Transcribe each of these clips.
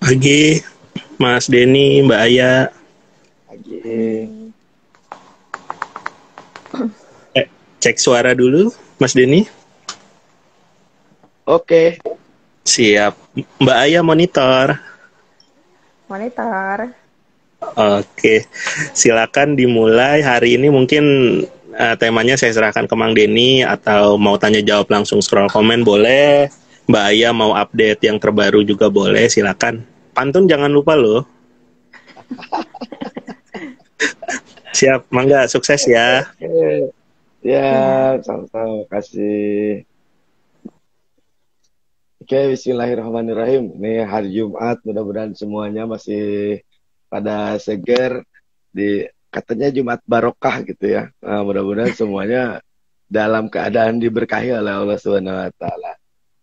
Pagi, Mas Denny, Mbak Aya. Pagi. Cek suara dulu, Mas Denny. Oke. Siap. Mbak Aya monitor. Monitor. Oke, silakan dimulai. Hari ini mungkin temanya saya serahkan ke Mang Denny, atau mau tanya jawab langsung scroll komen boleh. Mbak Aya mau update yang terbaru juga boleh, silakan. Pantun jangan lupa loh. Siap, Mangga, sukses ya. Oke. Ya, sama-sama. Kasih. Oke, bismillahirrahmanirrahim. Ini hari Jumat, mudah-mudahan semuanya masih pada seger. Katanya Jumat barokah gitu ya. Nah, mudah-mudahan semuanya dalam keadaan diberkahi oleh Allah Subhanahu wa taala.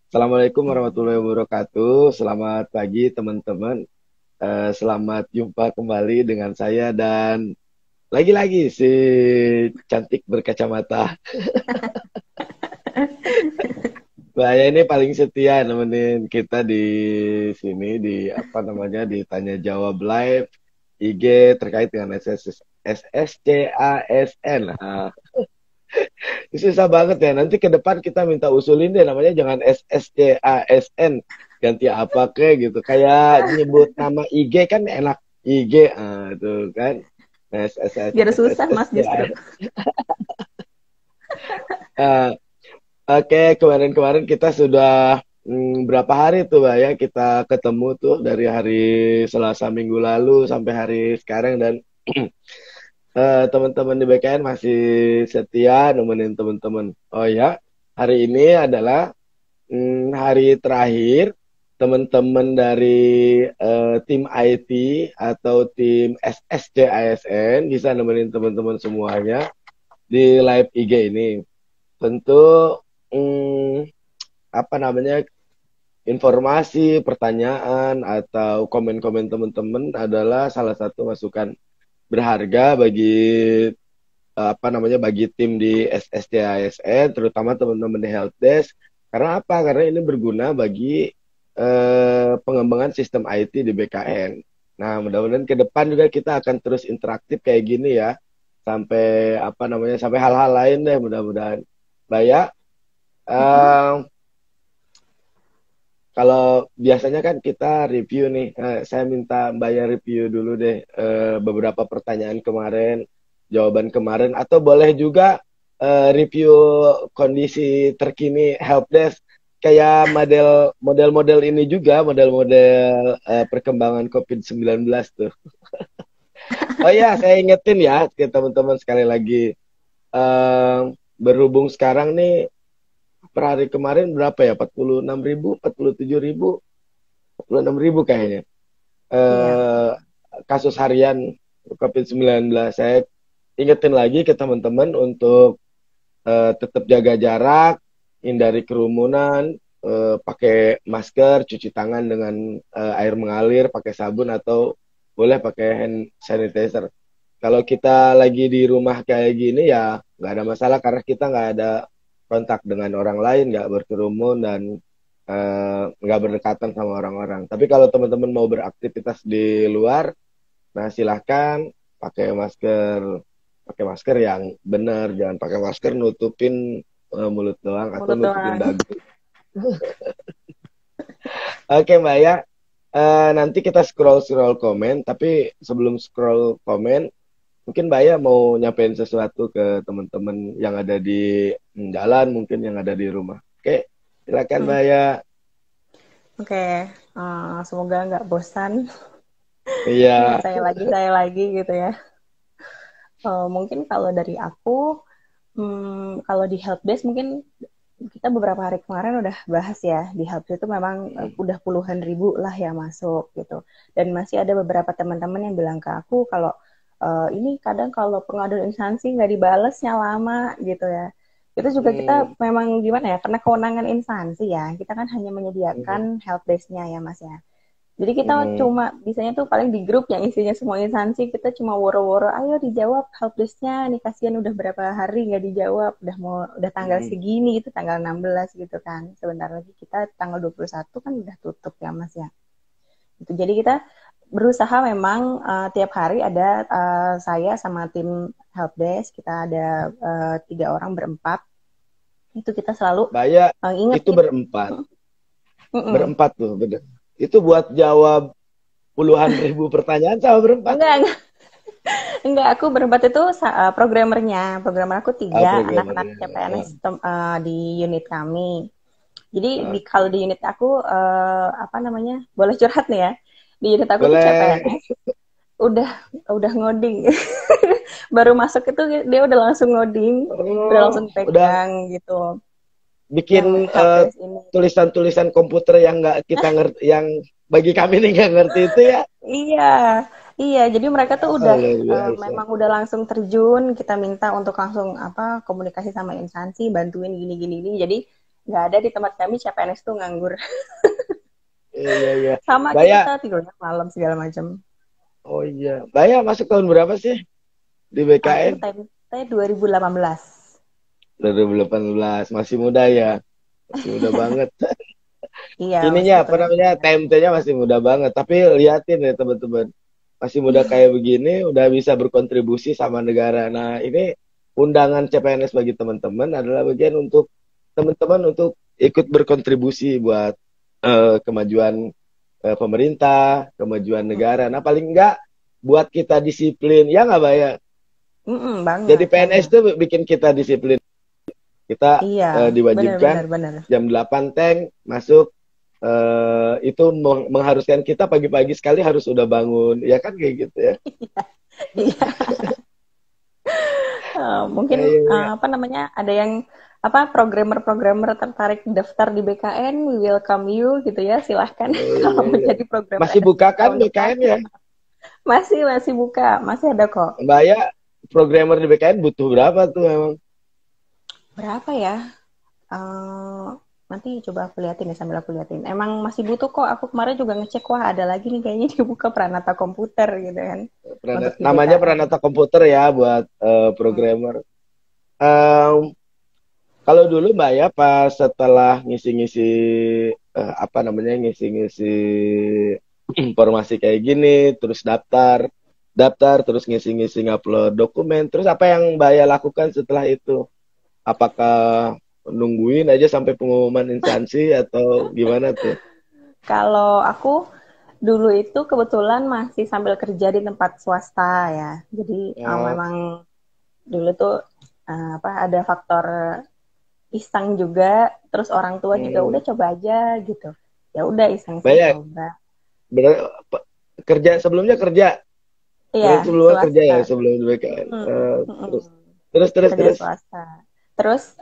Assalamualaikum warahmatullahi wabarakatuh. Selamat pagi teman-teman. Selamat jumpa kembali dengan saya dan lagi-lagi si cantik berkacamata. Saya ini paling setia nemenin kita di sini di di Tanya Jawab Live IG terkait dengan SSCASN. Nah, susah banget ya. Nanti ke depan kita minta usulin deh namanya jangan SSCASN, ganti apa ke gitu. Kayak nyebut nama IG kan enak, IG tuh kan. Biar susah Mas justru. Oke, kemarin-kemarin kita sudah berapa hari tuh Mbak ya kita ketemu tuh dari hari Selasa minggu lalu sampai hari sekarang dan teman-teman di BKN masih setia nemenin teman-teman. Oh ya, hari ini adalah hari terakhir teman-teman dari tim IT atau tim SSC ASN bisa nemenin teman-teman semuanya di live IG ini. Tentu informasi, pertanyaan atau komen-komen teman-teman adalah salah satu masukan berharga bagi bagi tim di SSCASN, terutama teman-teman di helpdesk. Karena apa? Karena ini berguna bagi pengembangan sistem IT di BKN. Nah, mudah-mudahan ke depan juga kita akan terus interaktif kayak gini ya, sampai sampai hal-hal lain deh mudah-mudahan. Mbak, kalau biasanya kan kita review nih, saya minta Mbak ya review dulu deh beberapa pertanyaan kemarin, jawaban kemarin, atau boleh juga review kondisi terkini helpdesk kayak model-model ini juga, model-model perkembangan COVID-19 tuh. Oh ya, saya ingetin ya ke teman-teman sekali lagi, berhubung sekarang nih per hari kemarin berapa ya? 46.000, 47.000, 46.000 kayaknya. Kasus harian COVID-19. Saya ingetin lagi ke teman-teman untuk tetap jaga jarak, hindari kerumunan, pakai masker, cuci tangan dengan air mengalir, pakai sabun atau boleh pakai hand sanitizer. Kalau kita lagi di rumah kayak gini ya nggak ada masalah karena kita nggak ada kontak dengan orang lain, nggak berkerumun dan nggak berdekatan sama orang-orang. Tapi kalau teman-teman mau beraktivitas di luar, nah silahkan pakai masker yang benar, jangan pakai masker nutupin mulut doang atau nutupin dagu. Oke Mbak ya, nanti kita scroll komen, tapi sebelum scroll komen, mungkin Mbak ya mau nyampein sesuatu ke teman-teman yang ada di jalan, mungkin yang ada di rumah. Oke, silakan Mbak ya. Oke, semoga nggak bosan. Iya. saya lagi gitu ya. Mungkin kalau dari aku, kalau di helpdesk mungkin kita beberapa hari kemarin udah bahas ya, di helpdesk itu memang udah puluhan ribu lah ya masuk gitu. Dan masih ada beberapa teman-teman yang bilang ke aku kalau ini kadang kalau pengaduan instansi nggak dibalesnya lama gitu ya. Itu juga kita memang gimana ya, karena kewenangan instansi ya, kita kan hanya menyediakan helpdesk-nya ya Mas ya. Jadi kita cuma bisanya tuh paling di grup yang isinya semua instansi, kita cuma woro-woro, ayo dijawab helpdesk-nya, nih kasihan udah berapa hari nggak dijawab, udah tanggal segini gitu, tanggal 16 gitu kan. Sebentar lagi kita tanggal 21 kan udah tutup ya Mas ya. Gitu. Jadi kita berusaha memang tiap hari ada saya sama tim helpdesk, kita ada 3 orang berempat. Itu kita selalu Mbak ingat itu gitu. berempat tuh, bener. Itu buat jawab puluhan ribu pertanyaan sama berempat. Enggak, aku berempat itu programmernya. Programmer aku 3 anak-anak CPNS di unit kami. Jadi kalau di unit aku apa namanya? Boleh curhat nih ya. Di unit aku tuh CPNS udah ngoding. Baru masuk itu dia udah langsung ngoding, udah langsung pegang gitu. Bikin tulisan-tulisan komputer yang nggak kita ngerti, yang bagi kami nih nggak ngerti itu ya. Iya, jadi mereka tuh udah memang udah langsung terjun, kita minta untuk langsung komunikasi sama instansi, bantuin gini. Jadi nggak ada di tempat kami CPNS tuh nganggur. Iya. Sama kita tidurnya malam segala macam. Oh iya. Baya masuk tahun berapa sih di BKN? Saya 2018. 2018, masih muda ya. Masih muda banget. Iya. Ininya apa namanya? TMT-nya masih muda banget, tapi liatin ya teman-teman. Masih muda kayak begini udah bisa berkontribusi sama negara. Nah, ini undangan CPNS bagi teman-teman adalah bagian untuk teman-teman untuk ikut berkontribusi buat kemajuan pemerintah, kemajuan negara. Nah, paling enggak buat kita disiplin, ya nggak Baya? Banget. Jadi PNS itu bikin kita disiplin. Kita diwajibkan bener. jam 8 tank masuk, itu mengharuskan kita pagi-pagi sekali harus udah bangun, ya kan kayak gitu ya. Iya. Mungkin apa namanya, ada yang programmer tertarik daftar di BKN, we welcome you gitu ya, silahkan kalau menjadi programmer. Masih buka kan BKN ya? Masih buka, masih ada kok. Mbak Aya, programmer di BKN butuh berapa tuh emang? Berapa ya? Nanti coba aku liatin ya, sambil aku liatin. Emang masih butuh kok, aku kemarin juga ngecek, wah ada lagi nih kayaknya dibuka Pranata Komputer gitu kan. Namanya Pranata Komputer ya buat programmer. Kalau dulu Mbak ya pas setelah ngisi-ngisi ngisi-ngisi informasi kayak gini, terus daftar terus ngisi-ngisi ngupload dokumen, terus apa yang Mbak ya lakukan setelah itu? Apakah nungguin aja sampai pengumuman instansi atau gimana tuh? Kalau aku dulu itu kebetulan masih sambil kerja di tempat swasta ya, jadi memang dulu tuh ada faktor iseng juga, terus orang tua juga udah coba aja gitu, ya udah iseng coba. Bener, kerja sebelumnya kerja? Iya, sebelumnya kerja ya sebelum BKN. Terus swasta. Terus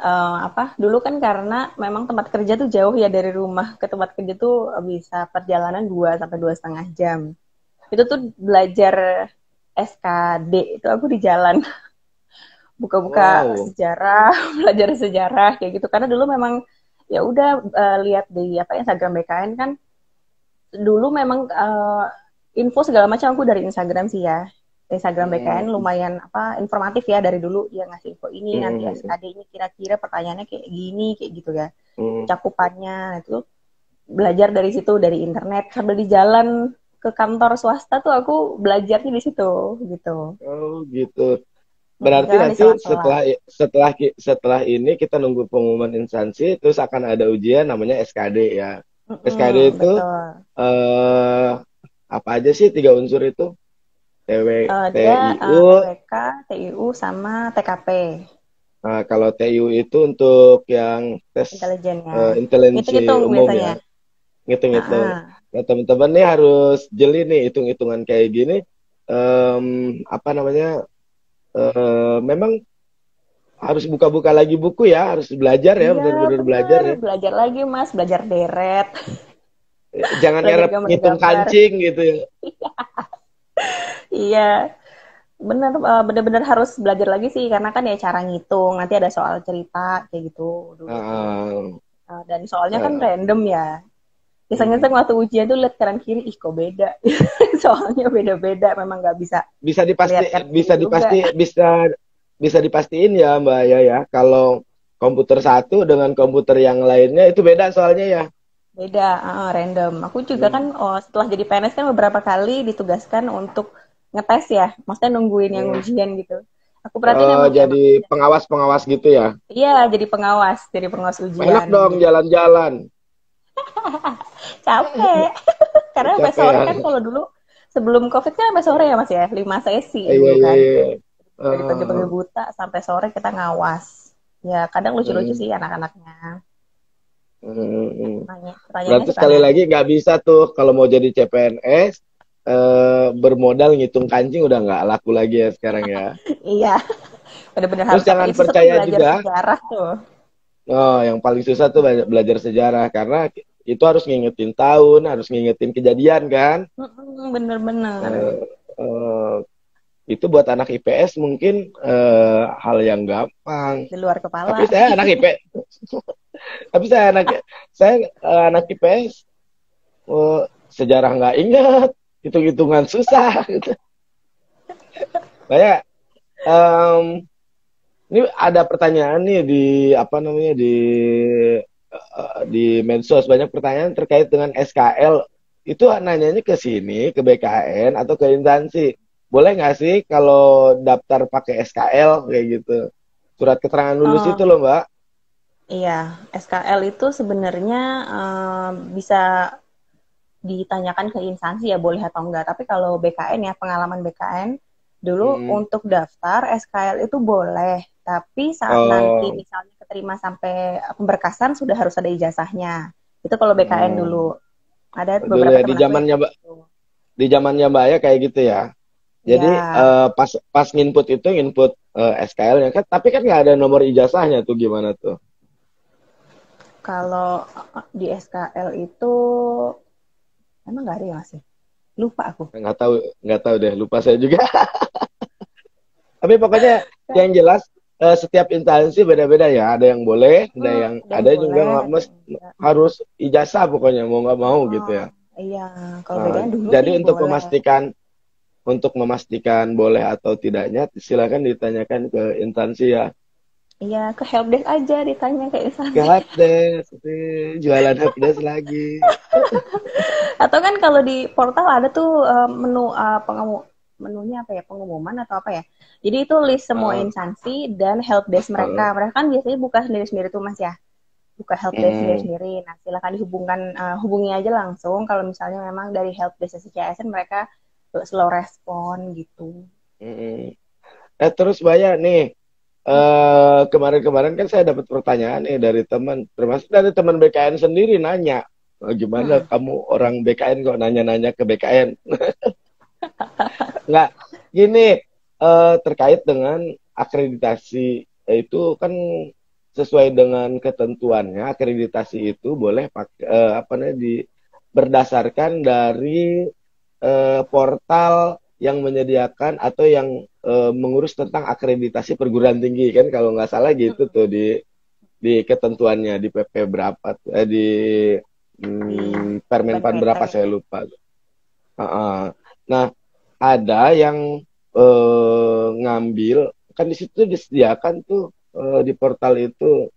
dulu kan karena memang tempat kerja tuh jauh ya, dari rumah ke tempat kerja tuh bisa perjalanan 2 sampai 2,5 jam. Itu tuh belajar SKD itu aku di jalan. Buka-buka sejarah, belajar sejarah kayak gitu. Karena dulu memang ya udah lihat di Instagram BKN kan. Dulu memang info segala macam aku dari Instagram sih ya. Instagram BKN lumayan informatif ya, dari dulu dia ngasih info ini, nanti SKD ini kira-kira pertanyaannya kayak gini, kayak gitu ya. Cakupannya itu belajar dari situ, dari internet, sambil di jalan ke kantor swasta tuh aku belajarnya di situ gitu. Oh gitu. Berarti nanti setelah ini kita nunggu pengumuman instansi, terus akan ada ujian namanya SKD ya. SKD itu apa aja sih 3 unsur itu? TWK, TIU, sama TKP. Nah, kalau TIU itu untuk yang tes intelijensi umum ya. Ngitung-ngitung. Nah, teman-teman nih harus jeli nih hitung-hitungan kayak gini. Memang harus buka-buka lagi buku ya, harus belajar ya, benar-benar belajar ya. Belajar lagi Mas, belajar deret. Jangan ngarep ngitung kancing gitu ya. Iya, benar-benar harus belajar lagi sih, karena kan ya cara ngitung, nanti ada soal cerita kayak gitu dulu. Dan soalnya kan random ya. Iseng-iseng waktu ujian tuh lihat kanan kiri, ih kok beda. Soalnya beda-beda, memang nggak bisa dipastiin ya Mbak ya. Kalau komputer satu dengan komputer yang lainnya itu beda soalnya ya. Beda, random. Aku juga kan setelah jadi PNS kan beberapa kali ditugaskan untuk ngetes ya, maksudnya nungguin yang Hmm. ujian gitu. Aku perhatiin emang Jadi pengawas-pengawas gitu ya. iya jadi pengawas Enak ujian dong gitu. jalan-jalan. Capek. Karena sampai Capek sore ya. kan kalau dulu sebelum COVID kan sampai sore ya Mas ya, 5 sesi Iya, dulu iya, kan. iya. Dari pagi-pagi buta sampai sore kita ngawas. Ya kadang lucu-lucu Hmm, sih anak-anaknya. hmm. Pertanyaannya Berarti suka sekali aneh-aneh. lagi nggak bisa tuh kalau mau jadi CPNS bermodal ngitung kancing udah nggak laku lagi ya sekarang ya. Iya, benar-benar Terus harus apa? jangan Itu susah tuh percaya belajar juga. sejarah tuh. Oh, yang paling susah tuh belajar sejarah karena itu harus ngingetin tahun, harus ngingetin kejadian kan. Bener-bener Eh, eh, itu buat anak IPS mungkin hal yang gampang. di luar Tapi kepala. saya anak IP, tapi saya anak IPS, sejarah nggak ingat, hitung-hitungan susah. Saya ini ada pertanyaan nih di apa namanya di medsos banyak pertanyaan terkait dengan SKL. Itu nanyanya ke sini, ke BKN atau ke instansi. Boleh nggak sih kalau daftar pakai SKL kayak gitu? Surat keterangan lulus itu Oh, loh, Mbak. iya, SKL itu sebenarnya bisa ditanyakan ke instansi ya boleh atau enggak. Tapi kalau BKN ya pengalaman BKN dulu Hmm. untuk daftar SKL itu boleh. Tapi saat nanti Oh, misalnya keterima sampai pemberkasan sudah harus ada ijazahnya. Itu kalau BKN hmm. dulu. Ada Dulu beberapa ya teman aku yang kayak gitu. di zamannya Mbak ya kayak gitu ya. Jadi Ya, pas pas nginput itu nginput SKL-nya kan, tapi kan nggak ada nomor ijazahnya tuh gimana tuh? kalau di SKL itu emang nggak ada ya Mas ya? Lupa aku. Nggak tahu deh, lupa saya juga. Tapi pokoknya yang jelas setiap instansi beda-beda ya. Ada yang boleh, Ada yang ada juga boleh, nggak ada yang enggak. harus ijazah pokoknya mau nggak mau gitu Oh, ya. iya, kalau BKN dulu Jadi sih boleh. untuk memastikan boleh atau tidaknya silakan ditanyakan ke instansi ya. Iya, ke helpdesk aja ditanya ke Ke instansi. helpdesk, jualan helpdesk lagi. Atau kan kalau di portal ada tuh menu menunya apa ya pengumuman atau apa ya. Jadi itu list semua Uh, instansi dan helpdesk uh, mereka. Mereka kan biasanya buka sendiri-sendiri tuh Mas ya. Buka helpdesk mm, sendiri-sendiri. Nah, silakan hubungi aja langsung kalau misalnya memang dari helpdesk CCSN mereka slow respon gitu. mm. Terus banyak nih. Kemarin-kemarin kan saya dapat pertanyaan nih dari teman, termasuk dari teman BKN sendiri nanya, gimana Hmm. kamu orang BKN kok nanya-nanya ke BKN? Nggak, gini, terkait dengan akreditasi itu kan sesuai dengan ketentuannya, akreditasi itu boleh pakai apa namanya berdasarkan dari portal yang menyediakan atau yang mengurus tentang akreditasi perguruan tinggi kan kalau nggak salah gitu tuh di ketentuannya di PP berapa tuh, di Di Permenpan BNPT. berapa saya lupa. Nah, ada yang ngambil kan di situ disediakan tuh di portal itu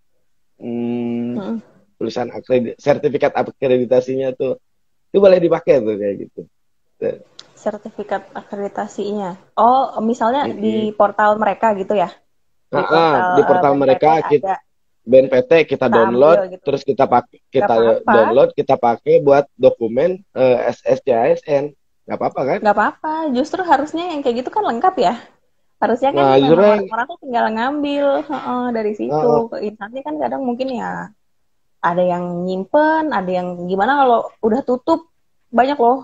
hmm, Hmm. tulisan sertifikat akreditasinya tuh itu boleh dipakai tuh kayak gitu. Sertifikat akreditasinya. Oh, misalnya Mm-mm. di portal mereka gitu ya? Di portal Di portal BNPT mereka ada BNPT kita kita ambil download gitu. terus kita pakai Gak kita apa-apa, download kita pakai buat dokumen SSCASN nggak apa-apa kan? nggak apa-apa. Justru harusnya yang kayak gitu kan lengkap ya. Harusnya kan Nah justru memang orang-orang tuh tinggal ngambil dari situ. uh, Ke instansi kan kadang mungkin ya ada yang nyimpen, ada yang gimana kalau udah tutup banyak loh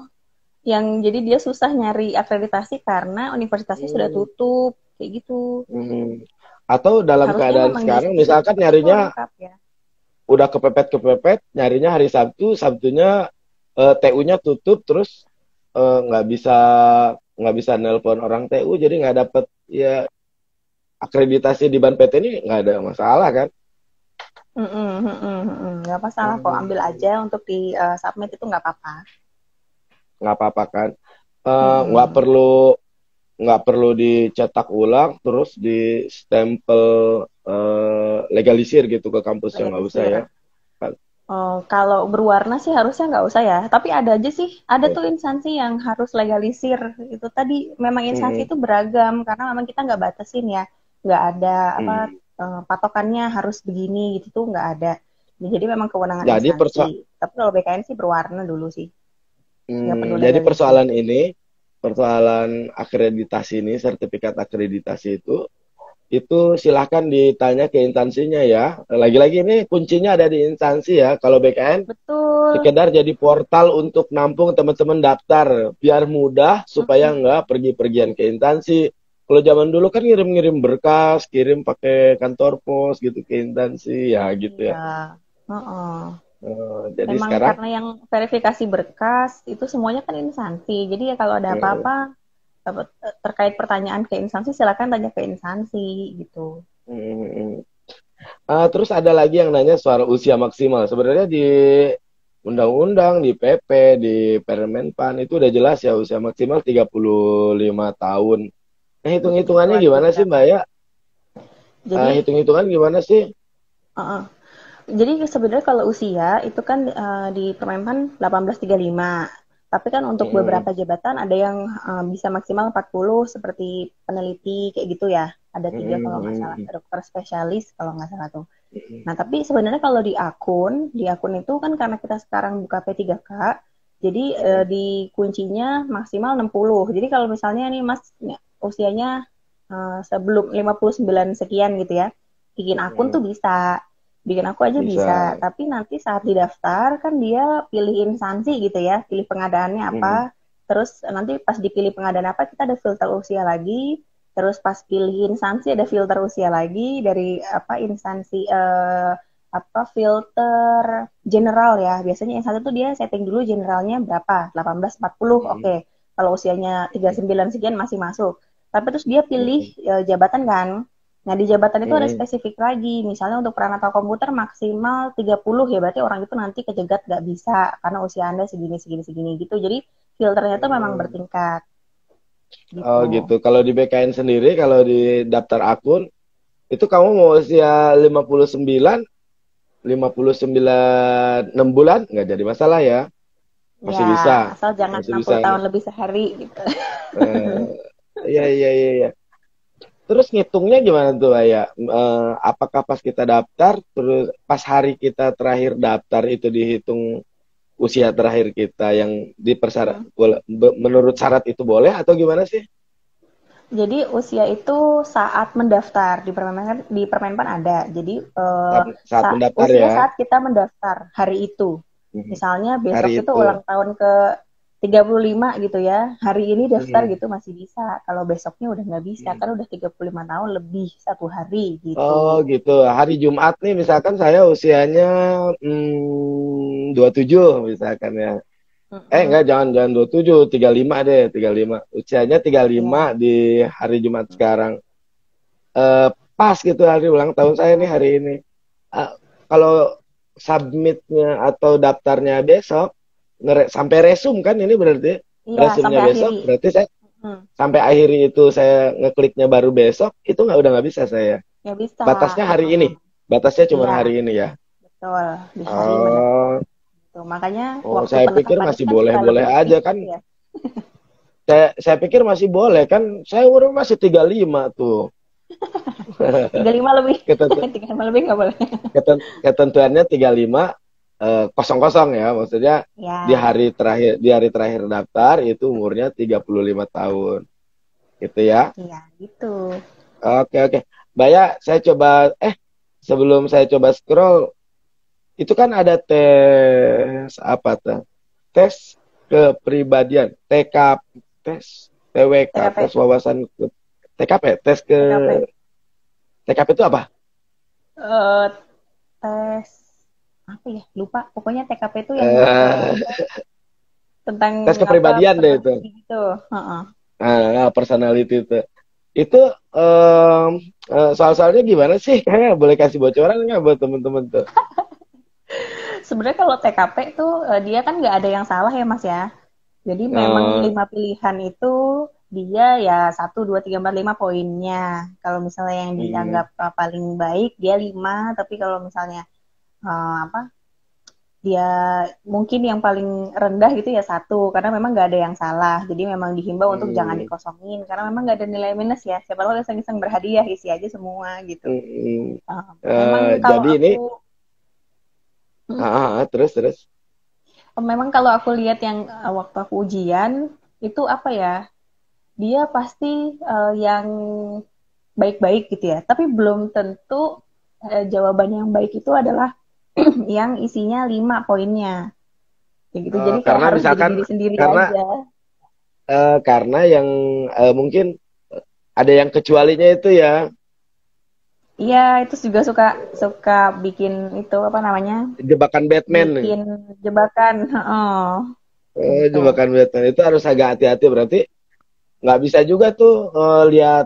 yang jadi dia susah nyari akreditasi karena universitasnya sudah hmm, tutup kayak gitu. hmm. Atau dalam Harusnya keadaan memang di sekarang situ misalkan info nyarinya lengkap ya. udah kepepet nyarinya hari Sabtu Sabtunya TU-nya tutup terus nggak bisa nelpon orang TU jadi nggak dapet ya akreditasi di Ban PT ini nggak ada masalah kan. Nggak masalah kok, ambil Hmm, aja untuk di submit itu nggak apa-apa. nggak apa-apa kan. Nggak Mm-mm. perlu nggak perlu dicetak ulang terus di stempel legalisir gitu ke kampusnya nggak usah Legalisir. ya. Kalau berwarna sih harusnya nggak usah ya. Tapi ada aja sih, ada tuh instansi yang harus legalisir. Itu tadi memang instansi Hmm, itu beragam karena memang kita nggak batasin ya, nggak ada apa hmm. patokannya harus begini gitu tuh nggak ada. Jadi memang kewenangan Jadi instansi. Tapi kalau BKN sih berwarna dulu sih, nggak perlu jadi legalisir. persoalan akreditasi ini, sertifikat akreditasi itu silahkan ditanya ke instansinya ya. Lagi-lagi ini kuncinya ada di instansi ya. Kalau BKN Betul. sekedar jadi portal untuk nampung teman-teman daftar biar mudah supaya Mm-mm. nggak pergi-pergian ke instansi. Kalau zaman dulu kan ngirim-ngirim berkas, kirim pakai kantor pos gitu ke instansi ya gitu Iya. ya. Heeh. Jadi Memang sekarang karena yang verifikasi berkas itu semuanya kan instansi. Jadi ya kalau ada eh, apa-apa terkait pertanyaan ke instansi silakan tanya ke instansi gitu. mm, terus ada lagi yang nanya soal usia maksimal. Sebenarnya di undang-undang, di PP, di Permenpan itu udah jelas ya usia maksimal 35 tahun. Nah, hitung-hitungannya Ketentuan gimana sih beberapa. Mbak ya? Jadi Hitung-hitungan gimana sih? uh-uh. Jadi sebenarnya kalau usia itu kan di Permenpan 1835. Tapi kan untuk Mm-mm, beberapa jabatan ada yang bisa maksimal 40 seperti peneliti kayak gitu ya. Ada 3 kalau nggak salah, mm-mm, dokter spesialis kalau nggak salah tuh. mm-mm, Nah, tapi sebenarnya kalau di akun itu kan karena kita sekarang buka P3K, jadi mm-mm, di kuncinya maksimal 60. Jadi kalau misalnya nih Mas usianya sebelum 59 sekian gitu ya, bikin akun tuh mm-mm. bisa. Bikin aku aja bisa, Bisa. tapi nanti saat didaftar kan dia pilih instansi gitu ya, pilih pengadaannya Mm-mm, apa, terus nanti pas dipilih pengadaan apa kita ada filter usia lagi, terus pas pilih instansi ada filter usia lagi dari apa instansi apa filter general ya. Biasanya instansi itu dia setting dulu generalnya berapa? 18 40. mm-mm, Oke. Kalau usianya 39 sekian masih masuk. Tapi terus dia pilih mm-mm, jabatan kan. Nah, di jabatan itu ada mm-mm. spesifik lagi. Misalnya untuk peranatal komputer maksimal 30 ya berarti orang itu nanti kejegat nggak bisa karena usia Anda segini segini segini gitu. Jadi filternya itu memang Mm. bertingkat Oh gitu. gitu. Kalau di BKN sendiri, kalau di daftar akun, itu kamu mau usia 59 6 bulan, nggak jadi masalah ya. Ya, Masih bisa. asal jangan Masih bisa. 60 tahun lebih sehari gitu. Eh, iya, iya, iya, iya. Terus ngitungnya gimana tuh ya? Apakah pas kita daftar, terus pas hari kita terakhir daftar itu dihitung usia terakhir kita yang dipersyarat, Hmm. menurut syarat itu boleh atau gimana sih? Jadi usia itu saat mendaftar di Permenpan ada. Jadi Saat mendaftar usia ya. saat kita mendaftar hari itu. Mhm. Misalnya Hari besok itu itu. ulang tahun ke 35 gitu ya. Hari ini daftar Mhm. gitu masih bisa. Kalau besoknya udah nggak bisa Mhm. kan udah 35 tahun lebih 1 hari Oh gitu. gitu. Hari Jumat nih misalkan saya usianya 27 misalkan ya. Enggak, Mm-mm. jangan 27, 35 deh, 35. Usianya 35 Iya, di hari Jumat sekarang. Pas gitu hari ulang tahun saya nih iya. hari ini. Eh, Kalau submitnya atau daftarnya besok, sampai resum kan ini berarti Iya, resumnya sampai besok, akhiri. berarti saya Hmm. sampai akhir itu saya ngekliknya baru besok, itu udah nggak bisa saya. Ya bisa. Batasnya hari Heeh. ini, batasnya cuma Iya, hari ini ya. betul. Di hari mendaftar. Oh, Gitu. Makanya oh, waktu saya pikir penetapan itu masih kan suka boleh-boleh lebih aja kan. gitu ya. Saya pikir masih boleh kan. Saya umur masih 35 tuh. 35 lebih. Ketentu, 35 lebih nggak boleh. ketentuannya 35 kosong kosong ya. Maksudnya Ya, di hari terakhir daftar itu umurnya 35 tahun. Gitu ya. iya gitu. Oke, oke. Mbak ya, saya coba sebelum saya coba scroll itu kan ada tes apa tuh? Tes kepribadian, tes TWK, tes TKP, wawasan TKP, tes ke TKP. TKP itu apa? Eh, tes apa ya? Lupa. Pokoknya TKP itu yang Eh, tentang tes apa kepribadian deh itu. personality gitu. Heeh. Personality itu. Itu soal-soalnya gimana sih? Kayaknya boleh kasih bocoran nggak buat temen-temen tuh? Sebenarnya kalau TKP itu dia kan nggak ada yang salah ya Mas ya. Jadi memang Eh, 5 pilihan itu dia ya 1, 2, 3, 4, 5 poinnya. Kalau misalnya yang hmm, dianggap paling baik dia 5, tapi kalau misalnya apa dia mungkin yang paling rendah gitu ya 1, karena memang nggak ada yang salah. Jadi memang dihimbau untuk jangan Hmm. dikosongin, karena memang nggak ada nilai minus ya. Siapa tahu iseng-iseng berhadiah, isi aja semua gitu. Hmm. Memang kalau Jadi ini hmm, terus. memang kalau aku lihat yang waktu aku ujian itu apa ya, dia pasti yang baik-baik gitu ya. Tapi belum tentu jawaban yang baik itu adalah yang isinya 5 poinnya. Kayak gitu. Jadi kayak Karena harus jadi misalkan diri sendiri karena aja. karena yang mungkin ada yang kecualinya itu ya, Iya, itu juga suka suka bikin itu apa namanya? jebakan Batman nih. Bikin jebakan. Heeh. Gitu. Jebakan Batman itu harus agak hati-hati, berarti nggak bisa juga tuh lihat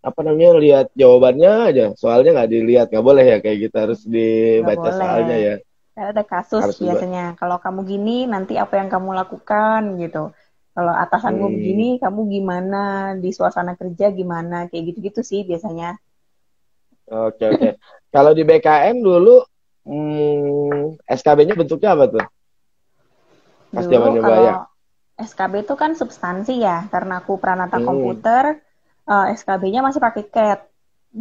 apa namanya, lihat jawabannya aja, soalnya nggak dilihat, nggak boleh ya kayak gitu, harus Nggak dibaca boleh. soalnya ya, Ada kasus harus dibaca. biasanya. Kalau kamu gini, nanti apa yang kamu lakukan gitu. Kalau atasanmu begini, Hmm, kamu gimana? Di suasana kerja gimana? Kayak gitu-gitu sih biasanya. oke. Kalau di BKN dulu SKB-nya bentuknya apa tuh pas Dulu zamannya Mbak kalau ya? SKB itu kan substansi ya, karena aku peranata Hmm, komputer, SKB-nya masih pakai CAT.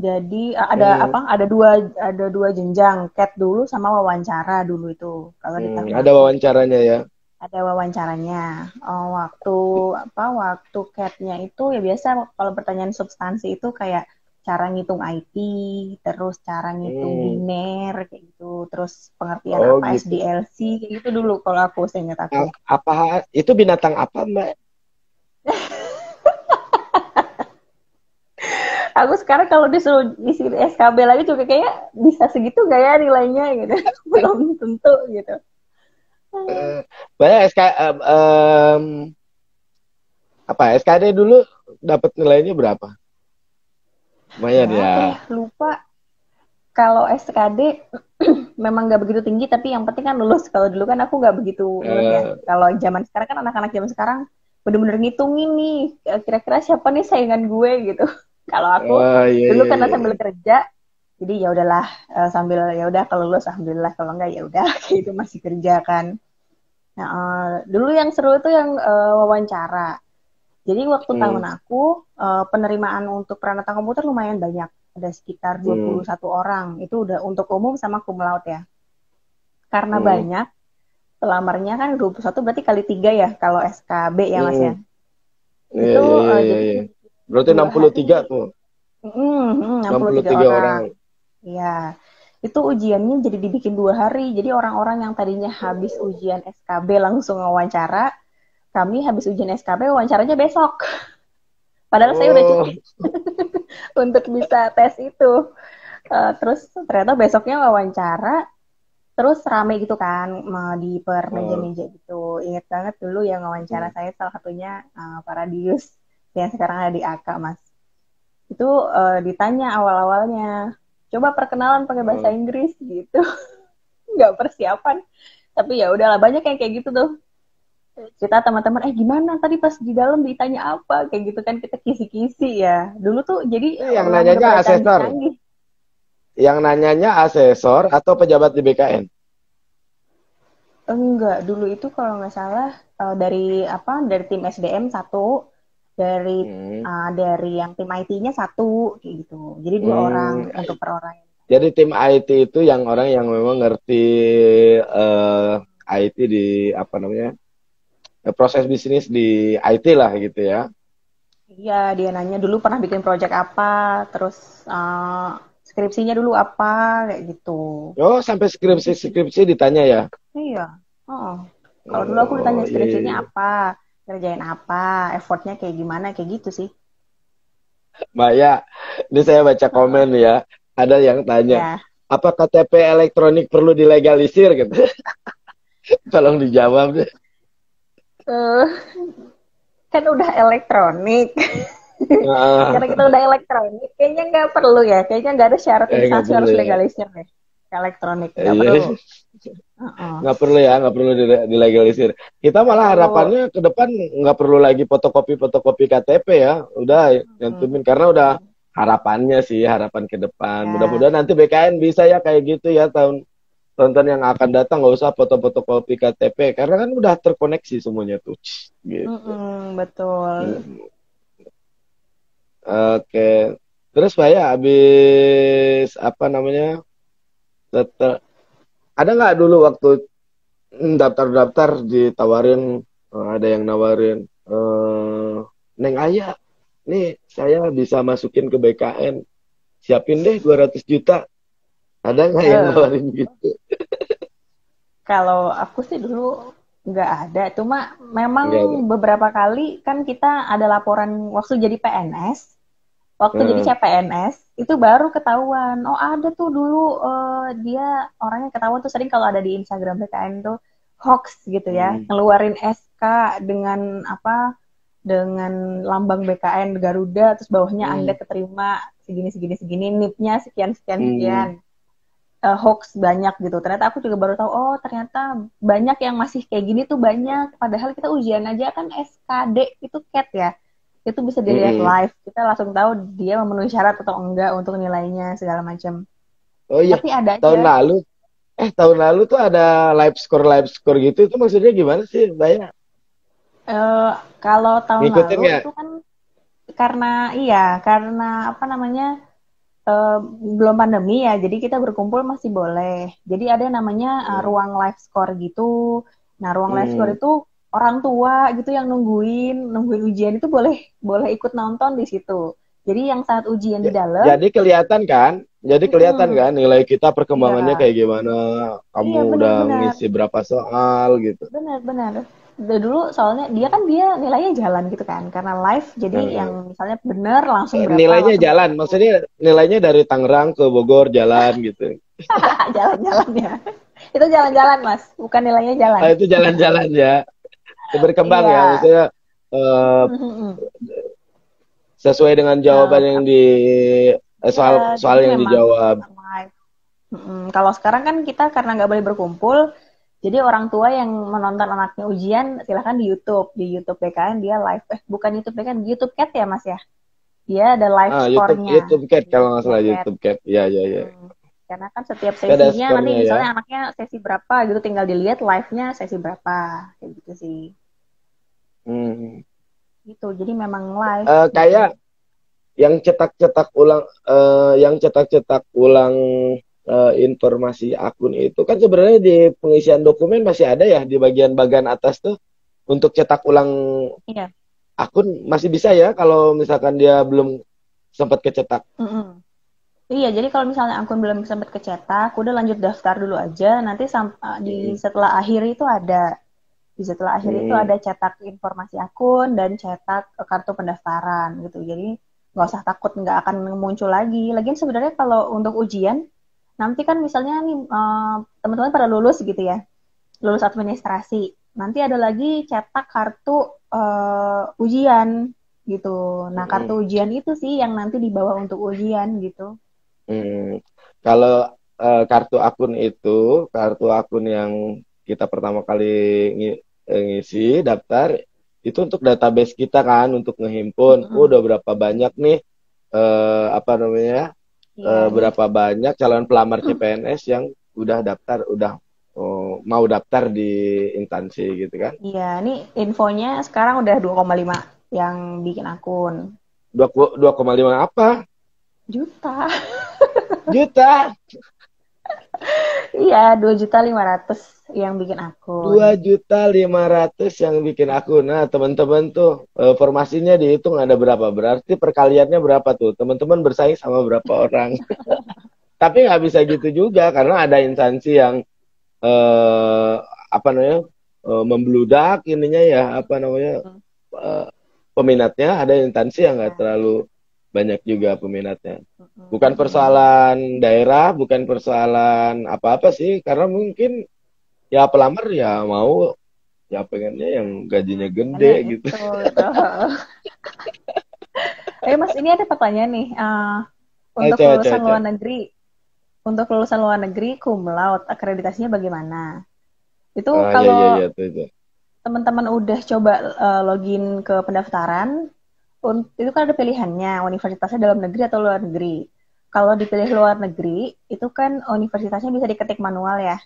Jadi ada hmm, apa? Ada dua jenjang, CAT dulu sama wawancara dulu itu. Kalau di tahun ada aku wawancaranya ya. ada wawancaranya. Waktu CAT-nya itu ya biasa kalau pertanyaan substansi itu kayak cara ngitung IP, terus cara ngitung Hmm, biner kayak gitu, terus pengertian oh apa gitu. SDLC kayak gitu dulu kalau aku seingat aku. Apa itu binatang apa Mbak? Aku sekarang kalau disuruh isi SKB lagi juga kayak bisa segitu gak ya nilainya gitu. Belum tentu gitu. Banyak apa SKD dulu dapat nilainya berapa? Lumayan Berapa ya? ya. Lupa. Kalau SKD memang nggak begitu tinggi, tapi yang penting kan lulus. Kalau dulu kan aku nggak begitu lulus ya. Eh, Kalau zaman sekarang kan anak-anak zaman sekarang bener-bener ngitungin nih, kira-kira siapa nih saingan gue gitu. Kalau aku iya, dulu iya, karena iya. sambil kerja, jadi ya udahlah sambil ya udah kalau lulus alhamdulillah, kalau enggak ya udah kayak itu masih kerja kan. Nah, dulu yang seru itu yang wawancara. Jadi waktu tahun Hmm, aku penerimaan untuk peranata komputer lumayan banyak. Ada sekitar dua puluh hmm, satu orang. Itu udah untuk umum sama cum laude ya. Karena hmm, banyak, pelamarnya kan 21 berarti kali 3 ya kalau SKB ya Mas hmm. ya. Iya, Itu iya, iya, iya, jadi iya. di Berarti 2 63 hari tuh. 63 63 orang. orang. Iya. Itu ujiannya jadi dibikin 2 hari. Jadi orang-orang yang tadinya habis ujian SKB langsung wawancara, kami habis ujian SKB wawancaranya besok. Padahal saya udah Oh, cuti untuk bisa tes itu. Terus ternyata besoknya wawancara, terus rame gitu kan di per oh, meja-meja gitu. Ingat banget dulu yang wawancara hmm, saya salah satunya Paradius yang sekarang ada di AK Mas. Itu ditanya awal-awalnya, coba perkenalan pakai bahasa oh. Inggris gitu. Nggak persiapan. Tapi ya udahlah banyak yang kayak gitu tuh. Kita teman-teman, gimana tadi pas di dalam ditanya apa? Kayak gitu kan kita kisi-kisi ya. Dulu tuh jadi Itu yang orang udah nanyanya pada asesor. canggih-canggih. Yang nanyanya asesor atau pejabat di BKN? Enggak, dulu itu kalau nggak salah dari apa? Dari tim SDM satu, dari Hmm, dari yang tim IT-nya satu, kayak gitu. Jadi 2 orang hmm. untuk per orang. Jadi tim IT itu yang orang yang memang ngerti eh, IT di apa namanya, proses bisnis di IT lah gitu ya. Iya, dia nanya dulu pernah bikin project apa, terus skripsinya dulu apa, kayak gitu. Oh, sampai Gitu sih. skripsi ditanya ya. Iya. Oh. Kalau dulu aku ditanya Oh iya, iya, skripsinya iya. apa, kerjain apa, effortnya kayak gimana, kayak gitu sih. Mbak ya, ini saya baca komen ya. Ada yang tanya, Ya, apa KTP elektronik perlu dilegalisir gitu? Tolong dijawab deh. eh kan udah elektronik. Karena kita Ah, udah elektronik, kayaknya nggak perlu ya. Kayaknya nggak ada syarat nggak instansi perlu harus ya. legalisir deh. Elektronik nggak Iya, perlu. Uh-uh. nggak perlu ya, nggak perlu dilegalisir. Kita Nggak malah perlu. harapannya ke depan nggak perlu lagi fotokopi KTP ya. Udah nyantumin Hmm. karena udah harapannya sih, harapan ke depan. Ya, Mudah-mudahan nanti BKN bisa ya kayak gitu ya tahun tonton yang akan datang, nggak usah foto-foto kopi KTP karena kan udah terkoneksi semuanya tuh. Gitu. Betul. Oke. Terus Pak ya habis apa namanya? Ada nggak dulu waktu daftar-daftar ditawarin, ada yang nawarin, Neng Aya, nih saya bisa masukin ke BKN, siapin deh 200 juta. Ada nggak yang nawarin gitu? Kalau aku sih dulu nggak ada, cuma memang Nggak ada. beberapa kali kan kita ada laporan waktu jadi PNS, waktu jadi Nah, CPNS itu baru ketahuan. Oh ada tuh dulu dia orangnya ketahuan tuh sering kalau ada di Instagram BKN tuh hoax gitu ya, hmm, ngeluarin SK dengan apa? Dengan lambang BKN Garuda, terus bawahnya Anda hmm, keterima segini segini segini, NIP-nya sekian sekian hmm. sekian. Hoax banyak gitu. Ternyata aku juga baru tahu, oh ternyata banyak yang masih kayak gini tuh banyak. Padahal kita ujian aja kan SKD itu CAT ya. Itu bisa dilihat Mm-mm. live. Kita langsung tahu dia memenuhi syarat atau enggak untuk nilainya segala macam. Oh iya, Tapi ada tahun aja. lalu, tahun lalu tuh ada live score gitu, itu maksudnya gimana sih, Mbak ya? Eh, Kalau tahun Ngikutin lalu ya? itu kan karena iya, karena apa namanya belum pandemi ya, jadi kita berkumpul masih boleh. Jadi ada yang namanya Hmm. ruang live score gitu. Nah, ruang live score Hmm. itu orang tua gitu yang nungguin ujian itu boleh boleh ikut nonton di situ. Jadi yang saat ujian di dalam, Jadi kelihatan kan? Jadi kelihatan mm-mm, kan nilai kita perkembangannya iya, kayak gimana? Kamu iya udah benar-benar, ngisi berapa soal gitu. benar-benar. Dari dulu soalnya dia nilainya jalan gitu kan, karena live jadi yang Nah, misalnya bener langsung berapa nilainya langsung jalan, berapa. maksudnya nilainya dari Tangerang ke Bogor jalan gitu. Jalan-jalannya. Itu jalan-jalan, Mas. Bukan nilainya jalan. Ah, itu jalan-jalan ya. Berkembang ya, Iya. maksudnya eh, sesuai dengan jawaban yang di Iya, soal soal jadi yang memang dijawab. live. Kalau sekarang kan kita karena nggak boleh berkumpul, jadi orang tua yang menonton anaknya ujian silahkan di YouTube. Di YouTube BKN dia live. Bukan YouTube BKN, di YouTube Cat ya Mas ya? Dia ada live Ah, YouTube score-nya YouTube Cat di kalau nggak YouTube salah Cat. YouTube Cat. Ya ya ya. Hmm. Karena kan setiap Ada sesinya nanti skornya ya. misalnya anaknya sesi berapa gitu tinggal dilihat live-nya sesi berapa. Kayak gitu sih. Hmm. Gitu. Jadi memang live gitu. Kayak yang cetak-cetak ulang informasi akun itu kan sebenarnya di pengisian dokumen masih ada ya di bagian-bagian atas tuh untuk cetak ulang Iya. akun masih bisa ya kalau misalkan dia belum sempat kecetak. Mm-mm. Iya, jadi kalau misalnya akun belum sempat kecetak, udah lanjut daftar dulu aja. Nanti di Hmm. setelah akhir itu ada di setelah akhir itu Hmm. ada cetak informasi akun dan cetak kartu pendaftaran gitu. Jadi nggak usah takut nggak akan muncul lagi. Lagian sebenarnya kalau untuk ujian nanti kan misalnya nih teman-teman pada lulus gitu ya, lulus administrasi. Nanti ada lagi cetak kartu ujian gitu. Nah, kartu Hmm. ujian itu sih yang nanti dibawa untuk ujian gitu. Hmm. Kalau kartu akun yang kita pertama kali ngisi daftar itu untuk database kita kan untuk ngehimpun. Udah berapa banyak nih apa namanya? Iya, nih. Berapa banyak calon pelamar CPNS yang udah daftar, udah mau daftar di instansi gitu kan? Iya, ini infonya sekarang udah 2,5 yang bikin akun. 2,5 apa? Juta. Juta. Iya, 2.500.000 yang bikin akun. 2.500.000 yang bikin akun. Nah, teman-teman tuh formasinya dihitung ada berapa? Berarti perkaliannya berapa tuh? Teman-teman bersaing sama berapa orang? Tapi nggak bisa gitu juga karena ada instansi yang eh, apa namanya membludak ininya ya apa namanya eh, peminatnya. Ada instansi yang nggak Iya. terlalu banyak juga peminatnya. Bukan persoalan daerah, bukan persoalan apa-apa sih, karena mungkin ya pelamar ya mau ya pengennya yang gajinya Makanya gede gitu. itu. Gitu. Mas, ini ada pertanyaan nih. Untuk Coba, coba, lulusan luar coba. negeri, cum laude, akreditasinya bagaimana? Itu Ah, ya, ya, kalau ya, tuh, itu. teman-teman udah coba login ke pendaftaran, itu kan ada pilihannya, universitasnya dalam negeri atau luar negeri. kalau dipilih luar negeri itu kan universitasnya bisa diketik manual ya.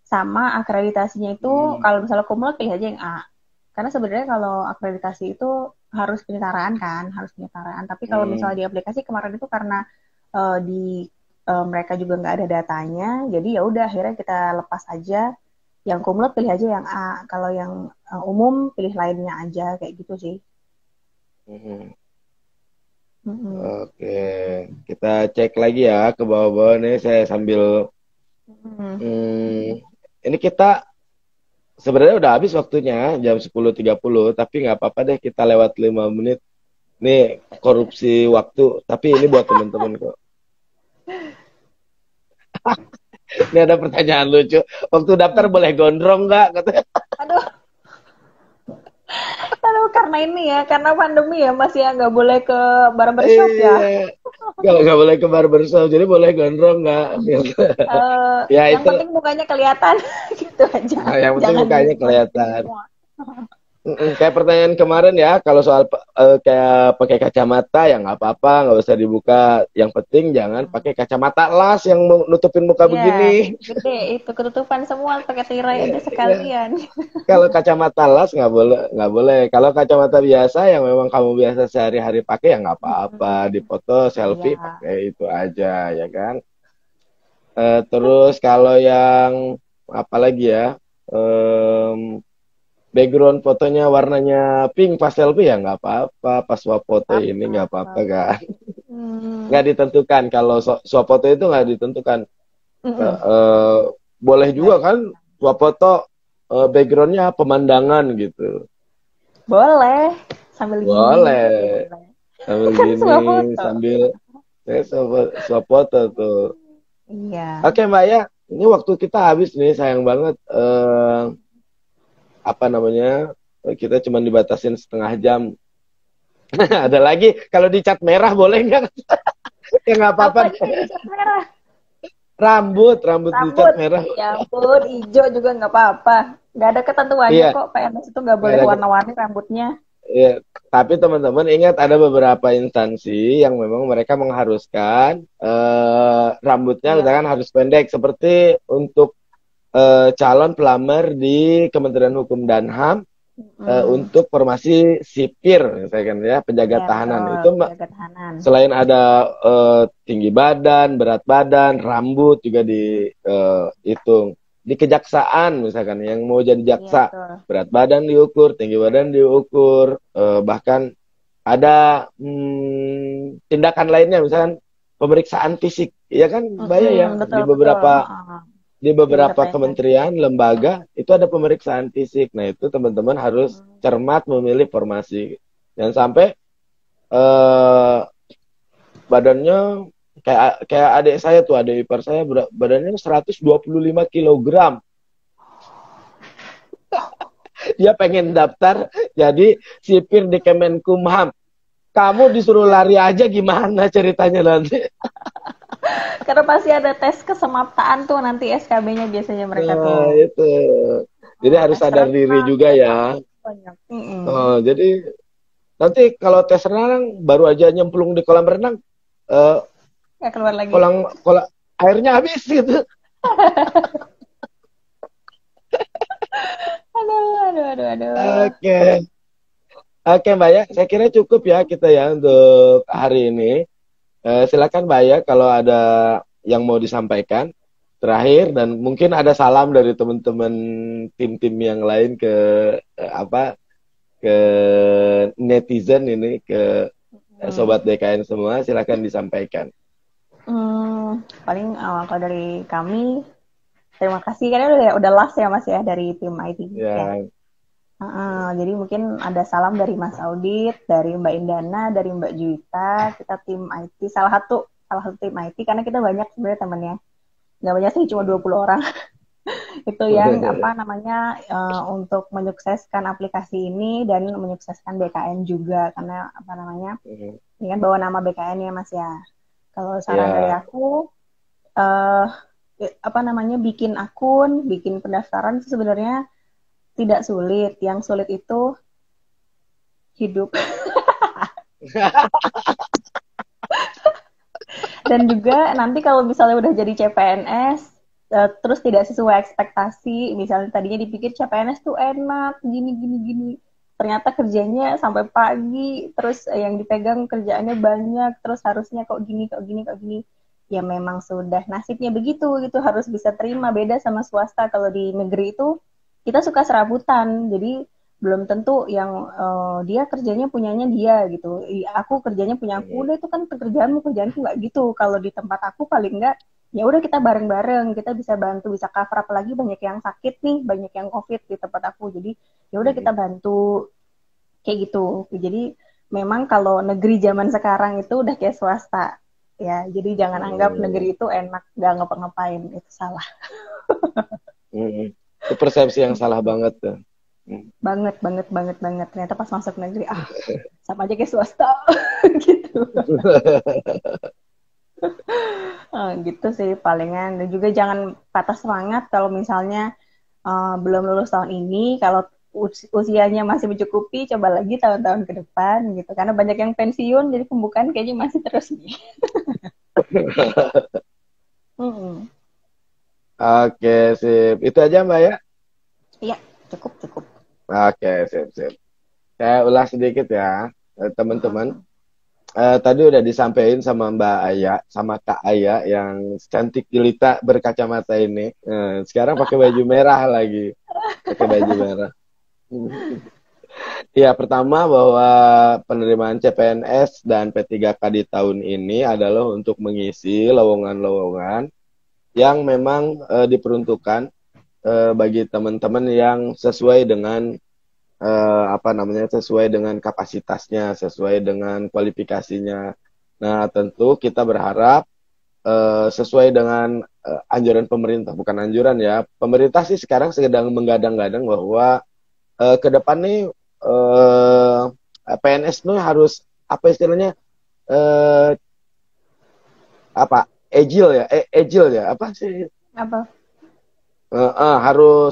Sama akreditasinya itu kalau misalnya kumlot pilih aja yang A. Karena sebenarnya kalau akreditasi itu harus penyetaraan kan, harus penyetaraan. Tapi kalau misalnya di aplikasi kemarin itu karena di mereka juga nggak ada datanya, jadi ya udah akhirnya kita lepas aja. Yang kumlot pilih aja yang A. Kalau yang umum pilih lainnya aja kayak gitu sih. Oke, kita cek lagi ya ke bawah-bawah nih. Saya sambil ini kita sebenarnya udah habis waktunya jam 10.30, tapi nggak apa-apa deh kita lewat 5 menit. Nih korupsi waktu, tapi ini buat teman-teman kok. Ini ada pertanyaan lucu. Waktu daftar boleh gondrong nggak? Katanya. Aduh, karena ini ya, karena pandemi ya Mas ya, nggak boleh ke barbershop ya. Nggak boleh ke barbershop, jadi boleh gondrong nggak? Ya yang itu. Penting mukanya kelihatan, gitu aja. Nah, yang penting mukanya kelihatan. Kayak pertanyaan kemarin ya, kalau soal kayak pakai kacamata ya nggak apa-apa, nggak usah dibuka. Yang penting jangan pakai kacamata las yang nutupin muka begini. Gede itu ketutupan semua, pakai tirai aja sekalian. Kalau kacamata las nggak boleh. Kalau kacamata biasa yang memang kamu biasa sehari-hari pakai ya nggak apa-apa. Dipoto selfie pakai itu aja ya kan. Terus kalau yang apa lagi ya? Background fotonya warnanya pink pas selfie ya nggak apa-apa, pas swap foto ini nggak apa-apa kan. Nggak ditentukan, kalau swap foto itu nggak ditentukan. Boleh juga kan swap foto backgroundnya pemandangan gitu. Boleh, sambil gini. Boleh, sambil gini, sambil swap foto tuh. Iya. Oke Mbak ya, ini waktu kita habis nih, sayang banget. Apa namanya, kita cuma dibatasin setengah jam. Ada lagi, kalau dicat merah boleh nggak? Ya nggak apa-apa. Dicat merah? Rambut dicat merah. Ya ampun, hijau juga nggak apa-apa. Nggak ada ketentuannya kok, PNS itu nggak boleh warna-warni rambutnya. Iya, tapi teman-teman ingat ada beberapa instansi yang memang mereka mengharuskan rambutnya misalkan harus pendek, seperti untuk calon pelamar di Kementerian Hukum dan HAM untuk formasi sipir, misalkan ya, penjaga tahanan. Itu selain ada tinggi badan, berat badan, rambut juga dihitung. Di kejaksaan misalkan yang mau jadi jaksa, berat badan diukur, tinggi badan diukur, bahkan ada tindakan lainnya, misalkan pemeriksaan fisik, ya kan Mbak ya, di beberapa kementerian, lembaga, itu ada pemeriksaan fisik. Nah, itu teman-teman harus cermat memilih formasi. Jangan sampai badannya kayak adik saya tuh, adik ipar saya badannya 125 kilogram. Dia pengen daftar jadi sipir di Kemenkumham. Kamu disuruh lari aja, gimana ceritanya nanti? Karena pasti ada tes kesemaptaan tuh nanti SKB-nya biasanya mereka tuh. Itu. Jadi harus sadar diri juga ya. Jadi nanti kalau tes renang baru aja nyemplung di kolam renang, ya keluar lagi. Kolam airnya habis gitu. Aduh. Oke Mbak ya, saya kira cukup ya kita ya untuk hari ini. Silakan Mbak ya kalau ada yang mau disampaikan terakhir, dan mungkin ada salam dari teman-teman tim-tim yang lain ke ke netizen ini, ke sobat DKN semua, silakan disampaikan. Paling kalau dari kami terima kasih, karena udah last ya Mas ya dari tim IT. Ya. Jadi mungkin ada salam dari Mas Audit, dari Mbak Indana, dari Mbak Juwita, kita tim IT, salah satu tim IT, karena kita banyak sebenarnya temannya, nggak banyak sih, cuma 20 orang. Itu yang untuk menyukseskan aplikasi ini dan menyukseskan BKN juga, karena ini kan bawa nama BKN ya Mas ya. Kalau saran dari aku, bikin akun, bikin pendaftaran itu sebenarnya tidak sulit. Yang sulit itu hidup. Dan juga nanti kalau misalnya udah jadi CPNS, terus tidak sesuai ekspektasi, misalnya tadinya dipikir CPNS tuh enak, gini. Ternyata kerjanya sampai pagi, terus yang dipegang kerjaannya banyak, terus harusnya kok gini. Ya memang sudah nasibnya begitu, gitu harus bisa terima. Beda sama swasta, kalau di negeri itu kita suka serabutan, jadi belum tentu yang dia kerjanya punyanya dia gitu. Aku kerjanya punya aku, udah itu kan kerjaanku nggak gitu. Kalau di tempat aku paling nggak ya udah kita bareng-bareng, kita bisa bantu, bisa cover, apalagi banyak yang sakit nih, banyak yang COVID di tempat aku. Jadi ya udah kita bantu kayak gitu. Jadi memang kalau negeri zaman sekarang itu udah kayak swasta ya. Jadi jangan anggap negeri itu enak, nggak ngapa-ngapain, itu salah. Itu persepsi yang salah banget tuh. Banget. Ternyata pas masuk negeri, sama aja kayak swasta gitu. Gitu sih palingan. Dan juga jangan patah semangat kalau misalnya belum lulus tahun ini. Kalau usianya masih mencukupi, coba lagi tahun-tahun ke depan gitu. Karena banyak yang pensiun, jadi pembukaan kayaknya masih terus nih. Oke, sip. Itu aja Mbak ya? Iya, cukup. Oke, sip. Saya ulas sedikit ya, teman-teman. Tadi udah disampaikan sama Mbak Aya, sama Kak Aya yang cantik jelita berkacamata ini. Sekarang pakai baju merah lagi. Pakai baju merah. Ya, pertama bahwa penerimaan CPNS dan P3K di tahun ini adalah untuk mengisi lowongan-lowongan yang memang diperuntukkan bagi teman-teman yang sesuai dengan sesuai dengan kapasitasnya, sesuai dengan kualifikasinya. Nah, tentu kita berharap sesuai dengan anjuran pemerintah, bukan anjuran ya. Pemerintah sih sekarang sedang menggadang-gadang bahwa ke depan nih PNS nih harus apa istilahnya agile ya apa sih? Apa?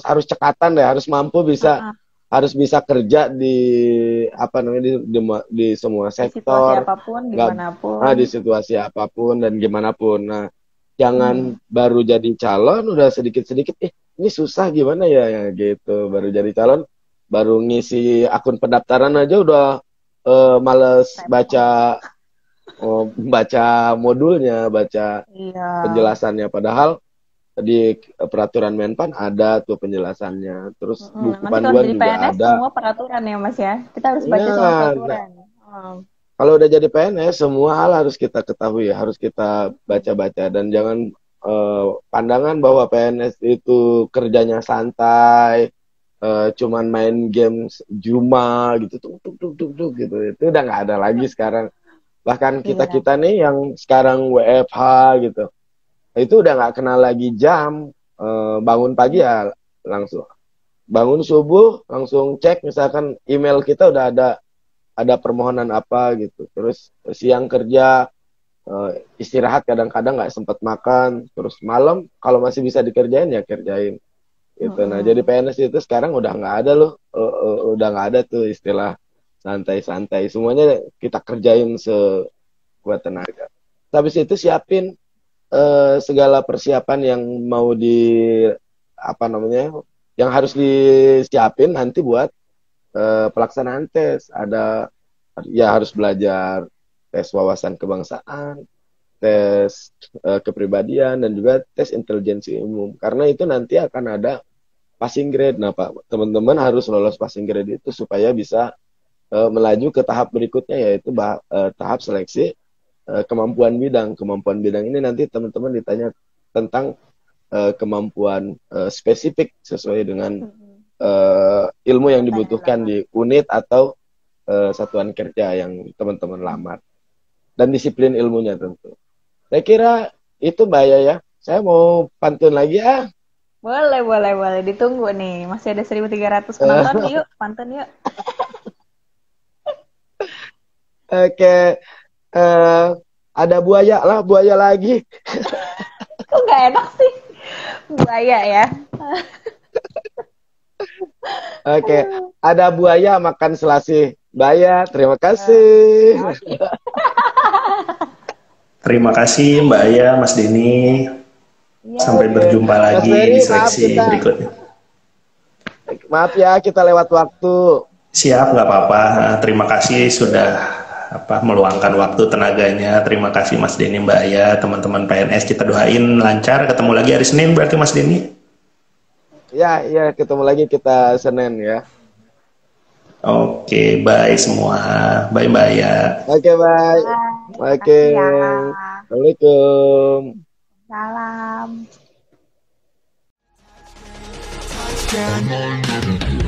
Harus cekatan deh, harus mampu bisa harus bisa kerja di di semua sektor, di situasi apapun, dimanapun. Di situasi apapun dan gimana pun. Nah, jangan baru jadi calon udah sedikit-sedikit ini susah gimana ya gitu. Baru jadi calon, baru ngisi akun pendaftaran aja udah males baca modulnya, baca penjelasannya, padahal di peraturan Menpan ada tuh penjelasannya. Terus buku panduan juga PNS ada. Semua peraturan ya Mas ya. Kita harus baca semua peraturan. Kalau udah jadi PNS semua hal harus kita ketahui, harus kita baca-baca, dan jangan pandangan bahwa PNS itu kerjanya santai, cuman main games Juma gitu, tuk gitu. Itu udah nggak ada lagi sekarang. Bahkan kita nih yang sekarang WFH gitu, itu udah nggak kenal lagi jam. Bangun pagi ya langsung bangun subuh langsung cek misalkan email kita udah ada permohonan apa gitu. Terus siang kerja, istirahat kadang-kadang nggak sempat makan, terus malam kalau masih bisa dikerjain ya kerjain gitu. Nah, jadi PNS itu sekarang udah nggak ada loh, udah nggak ada tuh istilah santai-santai, semuanya kita kerjain sekuat tenaga. Habis itu siapin segala persiapan yang mau yang harus disiapin nanti buat pelaksanaan tes. Ada ya harus belajar tes wawasan kebangsaan, tes kepribadian, dan juga tes intelijensi umum. Karena itu nanti akan ada passing grade. Nah, Pak, teman-teman harus lolos passing grade itu supaya bisa melaju ke tahap berikutnya, yaitu tahap seleksi kemampuan bidang. Kemampuan bidang ini nanti teman-teman ditanya tentang kemampuan spesifik sesuai dengan ilmu yang dibutuhkan di unit atau satuan kerja yang teman-teman lamar, dan disiplin ilmunya tentu. Saya kira itu Mbak ya. Saya mau pantun lagi ya. Boleh. Ditunggu nih. Masih ada 1.300 penonton. Yuk, pantun yuk. Oke. Ada buaya lagi. Kok gak enak sih? Buaya ya. Oke. Ada buaya makan selasih. Baya, terima kasih. Terima kasih Mbak Aya, Mas Denny. Iya. Sampai berjumpa Mas lagi Ferry, di maaf seleksi berikutnya. Maaf ya, kita lewat waktu. Siap, nggak apa-apa. Terima kasih sudah meluangkan waktu tenaganya. Terima kasih Mas Denny, Mbak Aya, teman-teman PNS. Kita doain lancar. Ketemu lagi hari Senin berarti Mas Denny. Ya, ketemu lagi kita Senin ya. Oke, bye semua. Bye Mbak Aya. Oke, bye. Oke. Ya. Assalamualaikum. Salam. Touchdown.